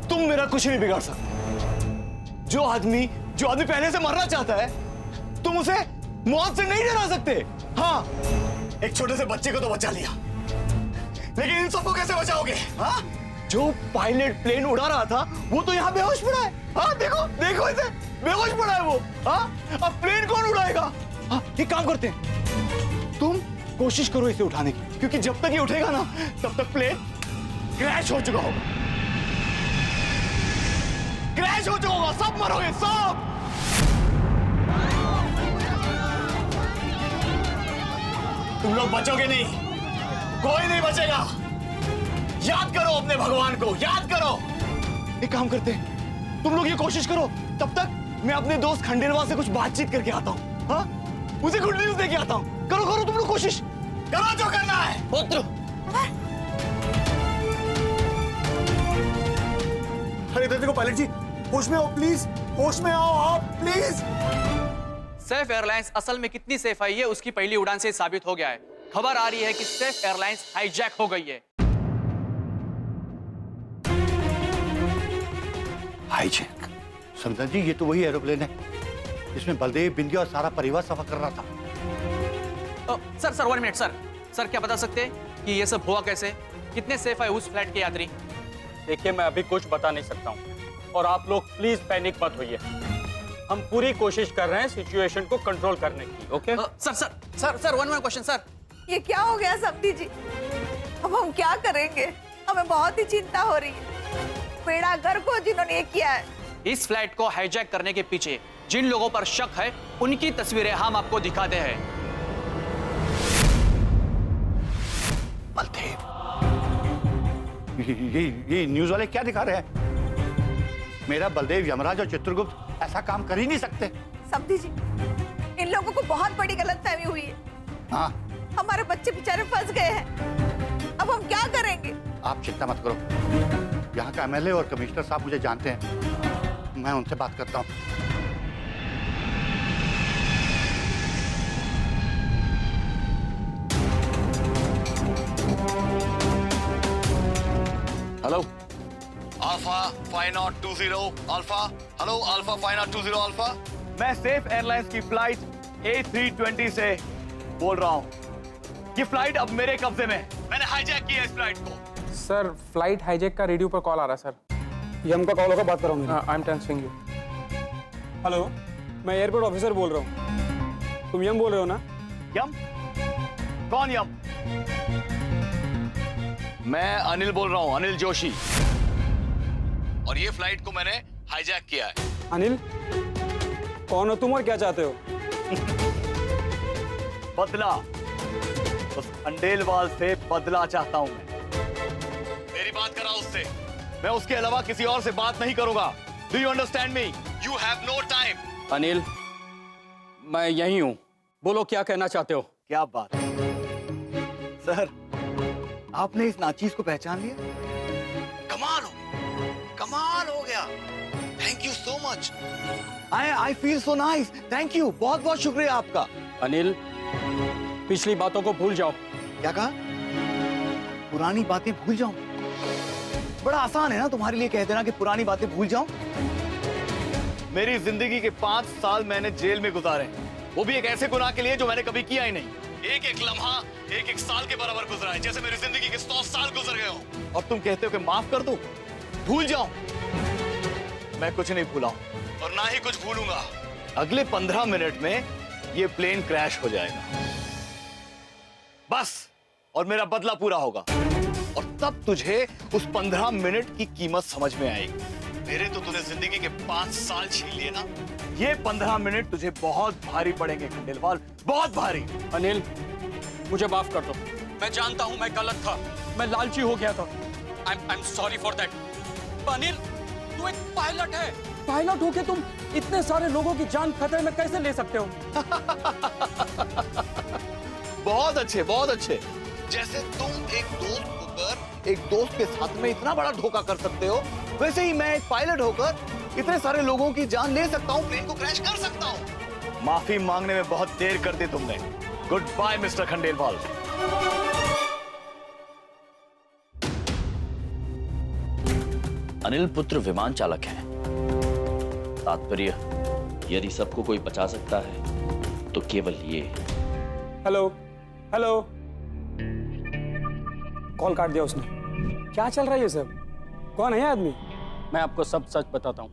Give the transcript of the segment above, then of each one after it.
तुम मेरा कुछ नहीं बिगाड़ सकते। जो आदमी पहले से मरना चाहता है, तुम उसे मौत से नहीं डरा सकते। हाँ, एक छोटे से बच्चे को तो बचा लिया, लेकिन इन सबको कैसे बचाओगे? हाँ, जो पायलट प्लेन उड़ा रहा था वो तो यहाँ बेहोश पड़ा है। हाँ, देखो देखो इसे, बेहोश पड़ा है वो। हाँ, अब प्लेन कौन उड़ाएगा? हाँ, एक काम करते हैं, तुम कोशिश करो इसे उठाने की, क्योंकि जब तक ये उठेगा ना, तब तक प्लेन क्रैश हो चुका होगा। क्रैश हो चुका होगा, सब मरोगे सब। तुम लोग बचोगे नहीं, कोई नहीं बचेगा। याद करो अपने भगवान को, याद करो। एक काम करते हैं, तुम लोग ये कोशिश करो, तब तक मैं अपने दोस्त खंडेलवाल से कुछ बातचीत करके आता हूँ। हाँ, उसे गुड न्यूज़ देके आता हूँ। करो करो तुम लोग कोशिश करो, जो करना है। पुत्र, अरे इधर देखो पायलट जी, होश में आओ प्लीज, होश में आओ आप प्लीज। सैफ एयरलाइंस असल में कितनी सेफ है, ये उसकी पहली उड़ान से साबित हो गया है। खबर आ रही है कि सैफ एयरलाइंस हाईजैक हो गई है। हाईजैक? समझा जी, ये तो वही एरोप्लेन है जिसमें बलदेव, बिंदिया और सारा परिवार सफर कर रहा था। सर 1 मिनट सर, क्या बता सकते हैं कि ये सब हुआ कैसे? कितने सेफ है उस फ्लाइट के यात्री? देखिए, मैं अभी कुछ बता नहीं सकता हूँ, और आप लोग प्लीज पैनिक मत होइए। हम पूरी कोशिश कर रहे हैं सिचुएशन को कंट्रोल करने की। Okay sir 1 more question sir. ये क्या हो गया समधी जी? अब हम क्या करेंगे? हमें बहुत ही चिंता हो रही है। बेड़ा गर्क हो जिन्होंने ये किया है। इस फ्लाइट को हाईजैक करने के पीछे जिन लोगों पर शक है, उनकी तस्वीरें हम आपको दिखाते हैं। बलदेव, ये न्यूज वाले क्या दिखा रहे हैं? मेरा बलदेव, यमराज और चित्रगुप्त ऐसा काम कर ही नहीं सकते। समधी जी, इन लोगों को बहुत बड़ी गलतफहमी हुई है। हाँ, हमारे बच्चे बेचारे फंस गए हैं। अब हम क्या करेंगे? आप चिंता मत करो, यहाँ का एमएलए और कमिश्नर साहब मुझे जानते हैं, मैं उनसे बात करता हूँ। Hello alpha 5020 alpha. Hello alpha 5020 alpha. मैं सेफ एयरलाइंस की फ्लाइट A320 से बोल रहा हूँ। ये फ्लाइट अब मेरे कब्जे में है। मैंने हाईजैक किया इस फ्लाइट को। सर, फ्लाइट हाईजैक का रेडियो पर कॉल आ रहा है सर। यम का कॉल होगा, बात कराऊंगा। I am transferring you. Hello, मैं एयरपोर्ट ऑफिसर बोल रहा हूँ। तुम यम बोल रहे हो ना? यम? कौन यम? मैं अनिल बोल रहा हूँ, अनिल जोशी। और ये फ्लाइट को मैंने हाईजैक किया है। अनिल, कौन हो तुम और क्या चाहते हो? बदला। उस खंडेलवाल से बदला चाहता हूं मैं। मेरी बात करा उससे, मैं उसके अलावा किसी और से बात नहीं करूंगा। Do you understand me? You have no time. Anil, मैं यहीं हूँ, बोलो क्या कहना चाहते हो? क्या बात है सर, आपने इस नाचीज को पहचान लिया? कमाल हो गया। Thank you so much. I feel so nice. Thank you, बहुत बहुत शुक्रिया आपका। अनिल, पिछली बातों को भूल जाओ। क्या कहा? पुरानी बातें भूल जाऊं? बड़ा आसान है ना तुम्हारे लिए कह देना कि पुरानी बातें भूल जाऊं। मेरी जिंदगी के 5 साल मैंने जेल में गुजारे, वो भी एक ऐसे गुनाह के लिए जो मैंने कभी किया ही नहीं। एक एक लम्हा एक साल के बराबर गुजरा है, जैसे मेरी जिंदगी के 100 साल गुजर गए हो। और तुम कहते हो कि माफ कर दूं, भूल जाऊं? मैं कुछ नहीं भूला हूं और ना ही कुछ भूलूंगा। अगले 15 मिनट में ये प्लेन क्रैश हो जाएगा बस, और मेरा बदला पूरा होगा। और तब तुझे उस 15 मिनट की कीमत समझ में आएगी। मेरे तो तूने जिंदगी के 5 साल छीन लिए ना, ये 15 मिनट तुझे बहुत भारी पड़ेंगे खंडेलवाल, बहुत भारी। अनिल, मुझे माफ कर दो, मैं जानता हूं मैं गलत था, मैं लालची हो गया था। I am sorry for that. Anil, तू एक पायलट है, पायलट होके तुम इतने सारे लोगों की जान खतरे में कैसे ले सकते हो? बहुत अच्छे, बहुत अच्छे। जैसे तुम एक दोस्त होकर एक दोस्त के साथ में इतना बड़ा धोखा कर सकते हो, वैसे ही मैं एक पायलट होकर इतने सारे लोगों की जान ले सकता हूँ, प्लेन को क्रैश कर सकता हूँ। माफी मांगने में बहुत देर कर दी तुमने। Good bye mister Khandelwal. Anil पुत्र विमान चालक है। तात्पर्य, यदि सबको कोई बचा सकता है तो केवल ये। हेलो हेलो, कॉल काट दिया उसने। क्या चल रहा है ये सब? कौन है ये आदमी? मैं आपको सब सच बताता हूँ।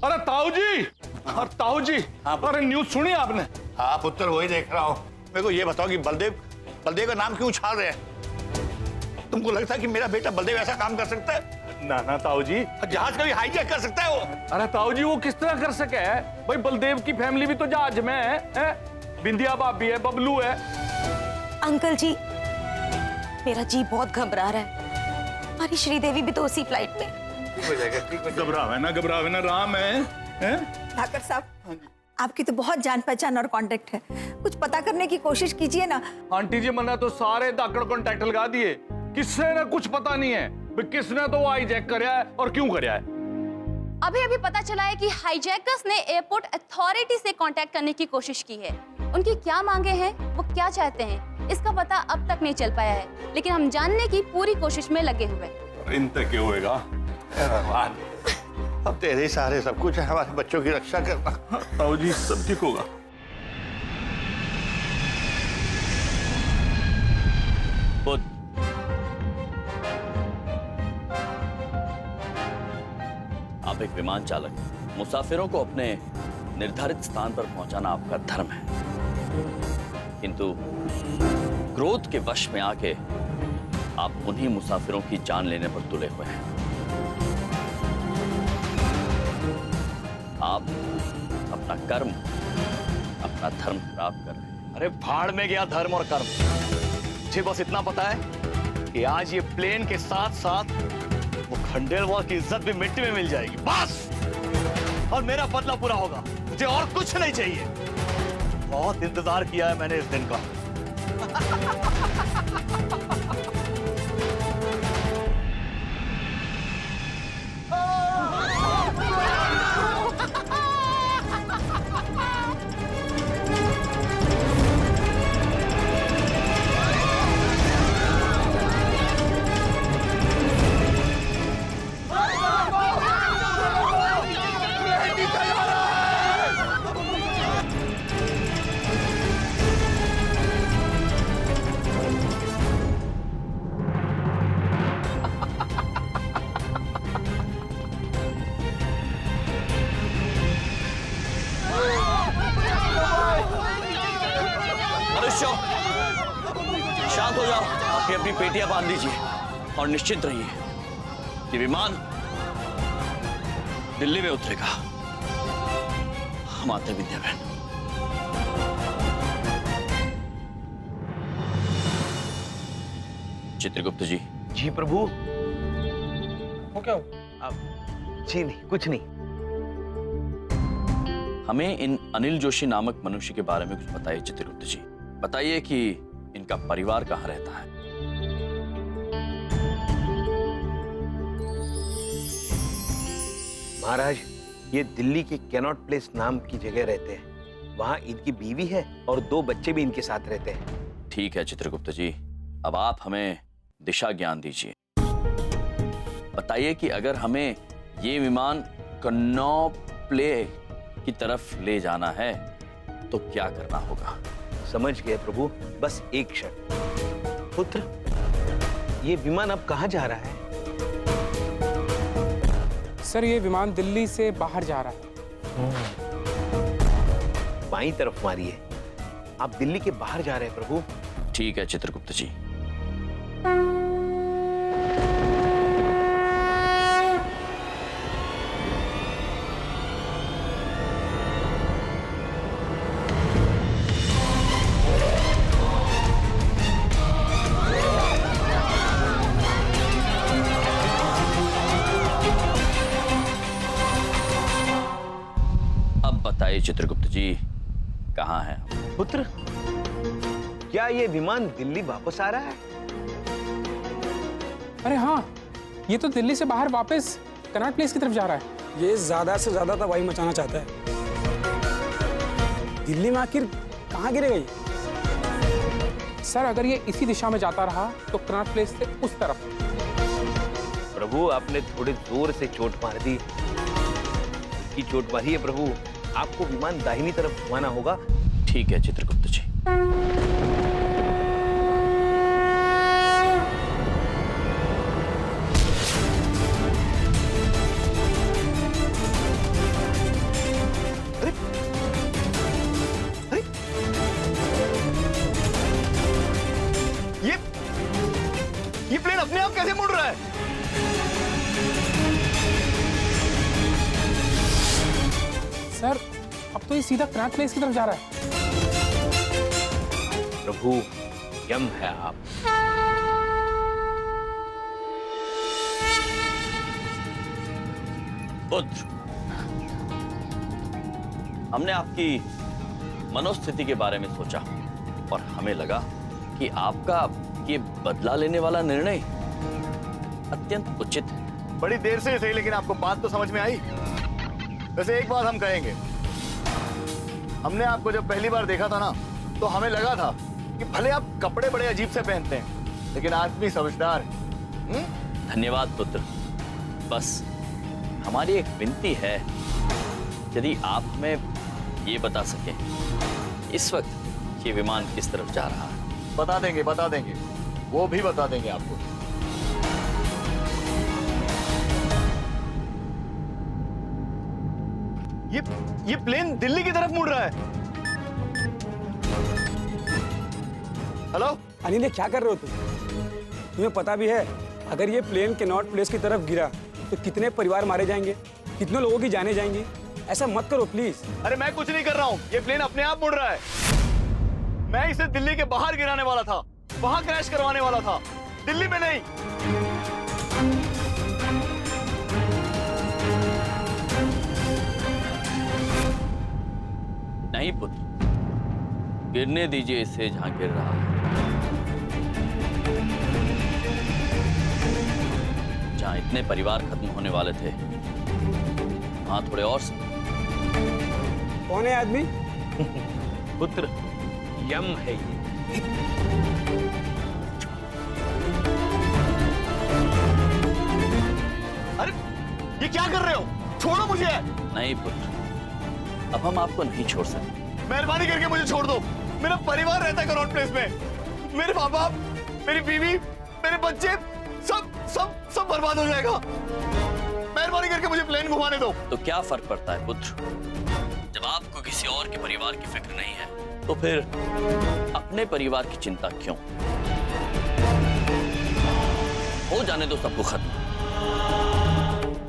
अरे ताऊ जी, अरे ताऊ जी, अरे न्यूज सुनी आपने? हाँ पुत्र, वही देख रहा हूँ। मेरे को ये बताओ कि बलदेव का नाम क्यों उछाल रहे हैं? तुमको लगता है कि मेरा बेटा बलदेव ऐसा काम कर सकता है? ना ना ताऊ जी, जहाज कभी हाईजैक कर सकता है वो? अरे ताऊ जी, वो किस तरह कर सके है? भाई बलदेव की फैमिली भी तो जहाज में है? बिंदिया भाभी है, बबलू है। अंकल जी, मेरा जी बहुत घबरा रहा है। हमारी श्रीदेवी भी तो उसी फ्लाइट में। घबरावे ना, राम है? ठाकर साहब, आपकी तो बहुत जान पहचान और कांटेक्ट है, कुछ पता करने की कोशिश कीजिए ना। आंटी जी, मैंने तो सारे दाकड़ कॉन्टैक्ट लगा दिए, किससे ना कुछ पता नहीं है किसने तो हाईजैक करया है और क्यों करया है। अभी अभी पता चला है कि हाईजैकर्स ने एयरपोर्ट अथॉरिटी से कांटेक्ट करने की कोशिश की है। उनकी क्या मांगे हैं, वो क्या चाहते हैं, इसका पता अब तक नहीं चल पाया है, लेकिन हम जानने की पूरी कोशिश में लगे हुए। इनसे क्यों होएगा? भगवान, अब तेरे सहारे सब कुछ है, हमारे बच्चों की रक्षा करना। ताऊ जी, सब ठीक होगा। बुध, आप एक विमान चालक, मुसाफिरों को अपने निर्धारित स्थान पर पहुंचाना आपका धर्म है, किंतु क्रोध के वश में आके आप उन्हीं मुसाफिरों की जान लेने पर तुले हुए हैं। आप अपना कर्म, अपना धर्म खराब कर रहे हैं। अरे भाड़ में गया धर्म और कर्म। मुझे बस इतना पता है कि आज ये प्लेन के साथ साथ वो खंडेलवाल की इज्जत भी मिट्टी में मिल जाएगी, बस। और मेरा बदला पूरा होगा, मुझे और कुछ नहीं चाहिए। बहुत इंतजार किया है मैंने इस दिन का। शांत हो जाओ, अपनी पेटियां बांध लीजिए और निश्चिंत रहिए कि विमान दिल्ली में उतरेगा। हम आते विद्या बहन। चित्रगुप्त जी। जी प्रभु। वो क्या हो? जी नहीं, कुछ नहीं। हमें इन अनिल जोशी नामक मनुष्य के बारे में कुछ बताइए चित्रगुप्त जी। बताइए कि इनका परिवार कहाँ रहता है। महाराज, ये दिल्ली के कैनॉट प्लेस नाम की जगह रहते हैं। वहां इनकी बीवी है और 2 बच्चे भी इनके साथ रहते हैं। ठीक है चित्रगुप्त जी, अब आप हमें दिशा ज्ञान दीजिए। बताइए कि अगर हमें ये विमान कन्नौज प्ले की तरफ ले जाना है तो क्या करना होगा? समझ गए प्रभु, बस एक क्षण। पुत्र, ये विमान अब कहाँ जा रहा है? सर, ये विमान दिल्ली से बाहर जा रहा है। बाईं तरफ मारिए। आप दिल्ली के बाहर जा रहे हैं प्रभु। ठीक है चित्रगुप्त जी। बताइए चित्रगुप्त जी, कहाँ हैं हम? पुत्र, क्या ये विमान दिल्ली वापस आ रहा है? अरे हाँ, ये तो दिल्ली से बाहर वापस कनॉट प्लेस की तरफ जा रहा है। ये ज्यादा से ज्यादा तबाही मचाना चाहता है। दिल्ली में आखिर कहाँ गिरेगा ये? सर, अगर ये इसी दिशा में जाता रहा तो कनॉट प्लेस से उस तरफ। प्रभु आपने थोड़े जोर से चोट मार दी। की चोट मारी है प्रभु, आपको विमान दाहिनी तरफ घुमाना होगा। ठीक है चित्रगुप्त जी। अरे अरे ये प्लेन अपने आप कैसे मुड़ रहा है? सर अब तो ये सीधा क्रैक प्लेस की तरफ जा रहा है। प्रभु यम है आप। पुत्र, हमने आपकी मनोस्थिति के बारे में सोचा और हमें लगा कि आपका ये बदला लेने वाला निर्णय अत्यंत उचित है। बड़ी देर से सही, लेकिन आपको बात तो समझ में आई। वैसे एक बात हम कहेंगे, हमने आपको जब पहली बार देखा था ना, तो हमें लगा था कि भले आप कपड़े बड़े अजीब से पहनते हैं, लेकिन आदमी समझदार है। धन्यवाद पुत्र। बस हमारी एक विनती है, यदि आप हमें ये बता सकें इस वक्त ये विमान किस तरफ जा रहा है। बता देंगे, वो भी बता देंगे आपको। ये प्लेन दिल्ली की तरफ मुड़ रहा है। हेलो अनिल, ये क्या कर रहे हो तुम? तुम्हें पता भी है अगर ये प्लेन कैनॉट प्लेस की तरफ गिरा तो कितने परिवार मारे जाएंगे, कितने लोगों की जाने जाएंगी? ऐसा मत करो प्लीज। अरे मैं कुछ नहीं कर रहा हूँ, ये प्लेन अपने आप मुड़ रहा है। मैं इसे दिल्ली के बाहर गिराने वाला था, वहां क्रैश करवाने वाला था, दिल्ली में नहीं। नहीं पुत्र, गिरने दीजिए इसे जहां गिर रहा है। जहां इतने परिवार खत्म होने वाले थे, वहां थोड़े और से। कौन है आदमी? पुत्र यम है ये। अरे ये क्या कर रहे हो? छोड़ो मुझे। नहीं पुत्र, अब हम आपको नहीं छोड़ सकते। मेहरबानी करके मुझे छोड़ दो। मेरा परिवार रहता है कनॉट प्लेस में। मेरे माँ बाप, मेरी बीवी, मेरे बच्चे, सब बर्बाद हो जाएगा। मेहरबानी करके मुझे प्लेन घुमाने दो। तो क्या फर्क पड़ता है पुत्र? जब आपको किसी और के परिवार की फिक्र नहीं है, तो फिर अपने परिवार की चिंता क्यों? हो जाने दो सबको खत्म,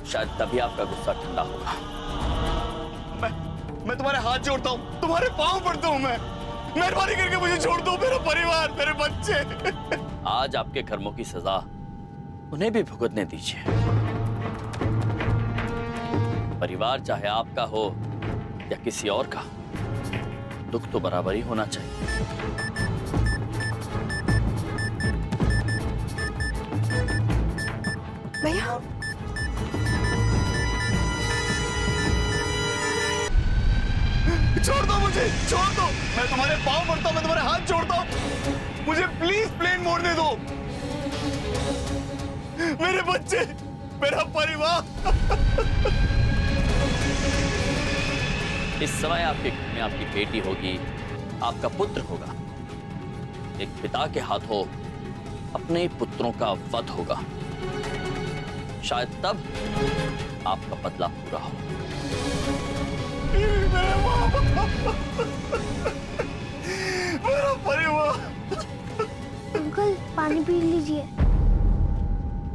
शायद तभी आपका गुस्सा ठंडा होगा। मैं तुम्हारे हाथ जोड़ता हूँ, तुम्हारे पांव पड़ता हूँ मैं। मेहरबानी करके मुझे छोड़ दो। मेरा परिवार, मेरे बच्चे। आज आपके कर्मों की सजा उन्हें भी भुगतने दीजिए। परिवार चाहे आपका हो या किसी और का, दुख तो बराबर ही होना चाहिए। भैया छोड़ दो मुझे, छोड़ दो। मैं तुम्हारे पांव पड़ता हूँ, मैं तुम्हारे हाथ जोड़ता हूँ। मुझे प्लीज प्लेन मोड़ने दो। मेरे बच्चे, मेरा परिवार। इस समय आपके घर में आपकी बेटी होगी, आपका पुत्र होगा। एक पिता के हाथों अपने पुत्रों का वध होगा। शायद तब आपका बदला पूरा हो। मेरा परिवार। अंकल पानी पी लीजिए,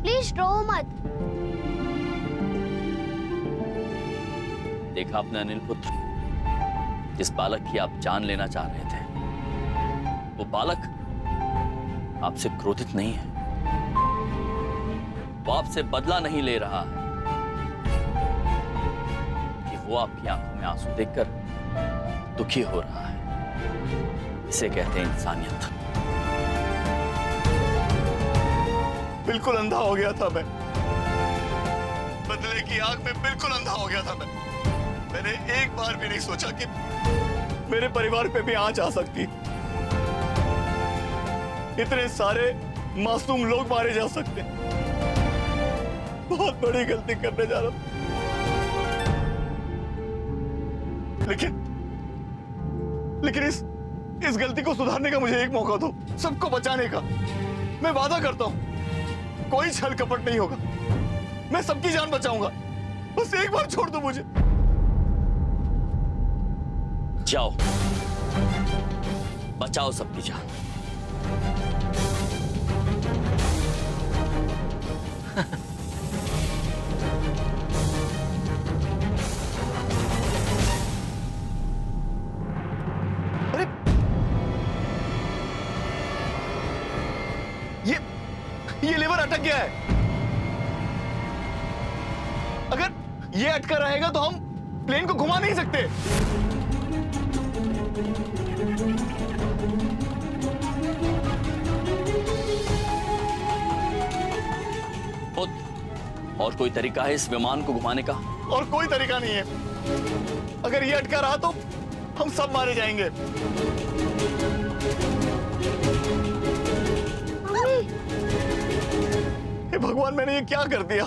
प्लीज रो मत। देखा आपने अनिल पुत्र, जिस बालक की आप जान लेना चाह रहे थे, वो बालक आपसे क्रोधित नहीं है। वो आपसे बदला नहीं ले रहा है कि वो आपकी आंखों में आंसू देखकर दुखी हो रहा है। इसे कहते हैं इंसानियत। बिल्कुल अंधा हो गया था मैं, बदले की आग में बिल्कुल अंधा हो गया था मैं। मैंने एक बार भी नहीं सोचा कि मेरे परिवार पे भी आंच आ सकती। इतने सारे मासूम लोग मारे जा सकते। बहुत बड़ी गलती करने जा रहा हूं, लेकिन इस गलती को सुधारने का मुझे एक मौका दो, सबको बचाने का। मैं वादा करता हूं कोई छल कपट नहीं होगा, मैं सबकी जान बचाऊंगा। बस एक बार छोड़ दो मुझे। जाओ, बचाओ सबकी जान। अरे ये लेवर अटक गया है। अगर ये अटका रहेगा तो हम प्लेन को घुमा नहीं सकते। और कोई तरीका है इस विमान को घुमाने का? और कोई तरीका नहीं है। अगर ये अटका रहा तो हम सब मारे जाएंगे। हे भगवान, मैंने ये क्या कर दिया?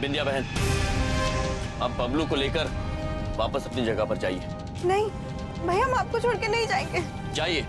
बिंदिया बहन, अब बबलू को लेकर वापस अपनी जगह पर जाइए। नहीं भैया, हम आपको छोड़ के नहीं जाएंगे। जाइए।